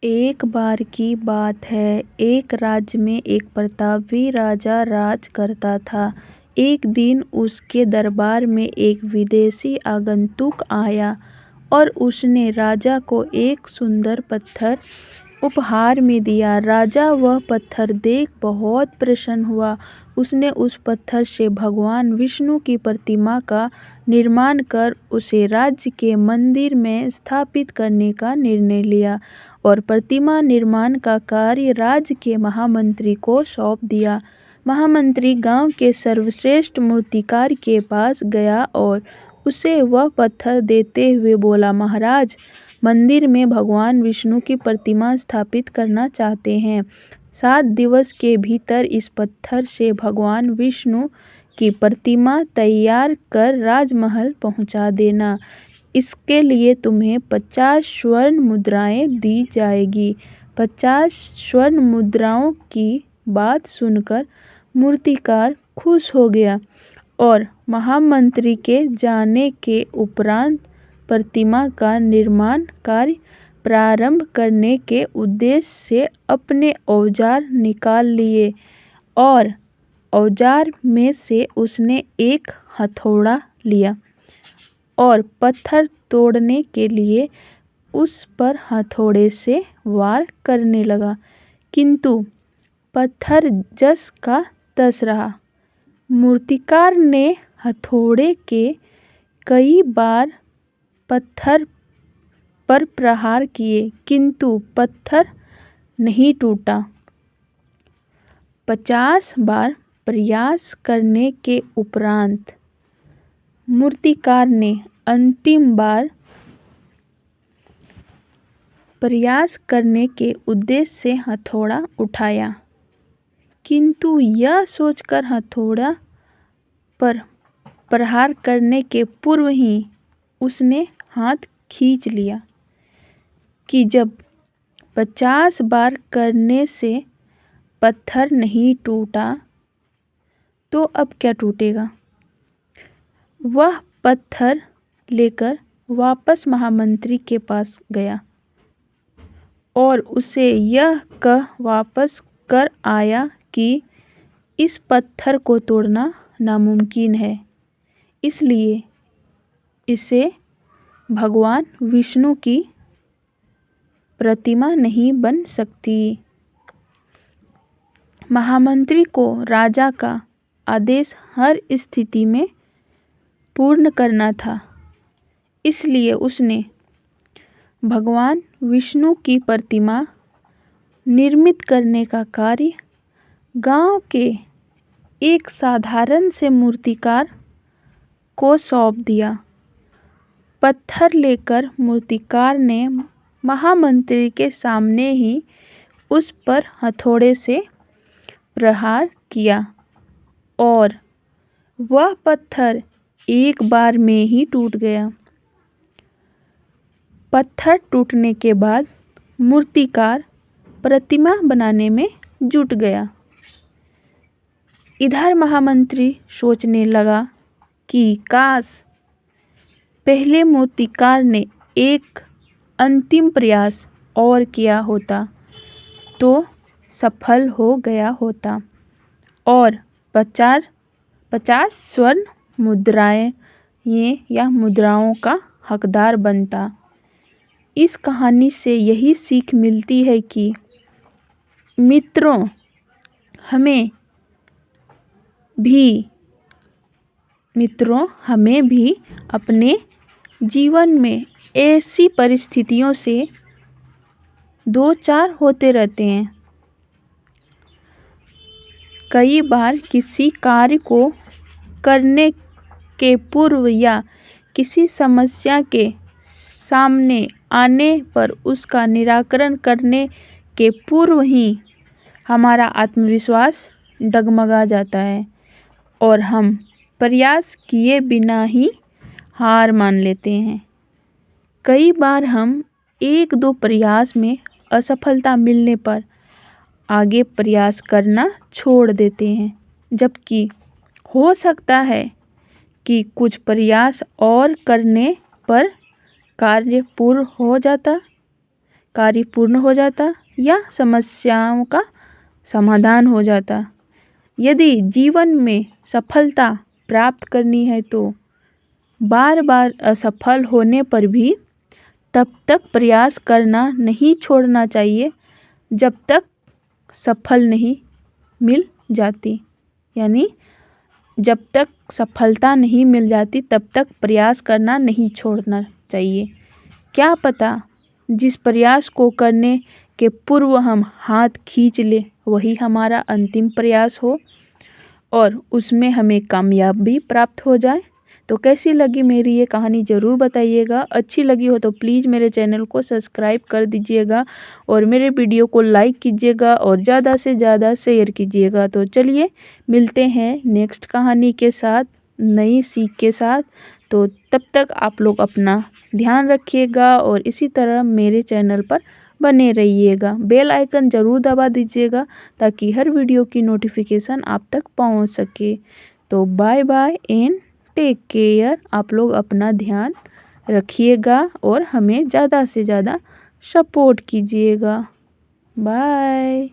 एक बार की बात है, एक राज्य में एक प्रतापी राजा राज करता था। एक दिन उसके दरबार में एक विदेशी आगंतुक आया और उसने राजा को एक सुंदर पत्थर उपहार में दिया। राजा वह पत्थर देख बहुत प्रसन्न हुआ। उसने उस पत्थर से भगवान विष्णु की प्रतिमा का निर्माण कर उसे राज्य के मंदिर में स्थापित करने का निर्णय लिया और प्रतिमा निर्माण का कार्य राज्य के महामंत्री को सौंप दिया। महामंत्री गांव के सर्वश्रेष्ठ मूर्तिकार के पास गया और उसे वह पत्थर देते हुए बोला, महाराज, मंदिर में भगवान विष्णु की प्रतिमा स्थापित करना चाहते हैं। 7 दिवस के भीतर इस पत्थर से भगवान विष्णु की प्रतिमा तैयार कर राजमहल पहुंचा देना। इसके लिए तुम्हें 50 स्वर्ण मुद्राएं दी जाएगी। 50 स्वर्ण मुद्राओं की बात सुनकर मूर्तिकार खुश हो गया और महामंत्री के जाने के उपरांत प्रतिमा का निर्माण कार्य प्रारंभ करने के उद्देश्य से अपने औजार निकाल लिए और औजार में से उसने एक हथौड़ा लिया और पत्थर तोड़ने के लिए उस पर हथौड़े से वार करने लगा, किंतु पत्थर जस का तस रहा। मूर्तिकार ने हथौड़े के कई बार पत्थर पर प्रहार किए, किंतु पत्थर नहीं टूटा। 50 बार प्रयास करने के उपरांत मूर्तिकार ने अंतिम बार प्रयास करने के उद्देश्य से हथौड़ा उठाया, किंतु यह सोचकर हथौड़ा पर प्रहार करने के पूर्व ही उसने हाथ खींच लिया कि जब 50 बार करने से पत्थर नहीं टूटा तो अब क्या टूटेगा। वह पत्थर लेकर वापस महामंत्री के पास गया और उसे यह कह वापस कर आया कि इस पत्थर को तोड़ना नामुमकिन है, इसलिए इसे भगवान विष्णु की प्रतिमा नहीं बन सकती। महामंत्री को राजा का आदेश हर स्थिति में पूर्ण करना था, इसलिए उसने भगवान विष्णु की प्रतिमा निर्मित करने का कार्य गांव के एक साधारण से मूर्तिकार को सौंप दिया। पत्थर लेकर मूर्तिकार ने महामंत्री के सामने ही उस पर हथौड़े से प्रहार किया और वह पत्थर एक बार में ही टूट गया। पत्थर टूटने के बाद मूर्तिकार प्रतिमा बनाने में जुट गया। इधर महामंत्री सोचने लगा कि काश पहले मूर्तिकार ने एक अंतिम प्रयास और किया होता तो सफल हो गया होता और 50 स्वर्ण मुद्राएं या मुद्राओं का हकदार बनता। इस कहानी से यही सीख मिलती है कि मित्रों, हमें भी अपने जीवन में ऐसी परिस्थितियों से दो चार होते रहते हैं। कई बार किसी कार्य को करने के पूर्व या किसी समस्या के सामने आने पर उसका निराकरण करने के पूर्व ही हमारा आत्मविश्वास डगमगा जाता है और हम प्रयास किए बिना ही हार मान लेते हैं। कई बार हम 1-2 प्रयास में असफलता मिलने पर आगे प्रयास करना छोड़ देते हैं, जबकि हो सकता है कि कुछ प्रयास और करने पर कार्य पूर्ण हो जाता, कार्य पूर्ण हो जाता या समस्याओं का समाधान हो जाता। यदि जीवन में सफलता प्राप्त करनी है तो बार बार असफल होने पर भी तब तक प्रयास करना नहीं छोड़ना चाहिए जब तक सफल नहीं मिल जाती। यानी जब तक सफलता नहीं मिल जाती तब तक प्रयास करना नहीं छोड़ना चाहिए। क्या पता जिस प्रयास को करने के पूर्व हम हाथ खींच ले वही हमारा अंतिम प्रयास हो और उसमें हमें कामयाबी प्राप्त हो जाए। तो कैसी लगी मेरी ये कहानी ज़रूर बताइएगा। अच्छी लगी हो तो प्लीज़ मेरे चैनल को सब्सक्राइब कर दीजिएगा और मेरे वीडियो को लाइक कीजिएगा और ज़्यादा से ज़्यादा शेयर कीजिएगा। तो चलिए मिलते हैं नेक्स्ट कहानी के साथ, नई सीख के साथ। तो तब तक आप लोग अपना ध्यान रखिएगा और इसी तरह मेरे चैनल पर बने रहिएगा। बेल आइकन ज़रूर दबा दीजिएगा ताकि हर वीडियो की नोटिफिकेशन आप तक पहुंच सके। तो bye bye and take care. आप लोग अपना ध्यान रखिएगा और हमें ज़्यादा से ज़्यादा सपोर्ट कीजिएगा। बाय।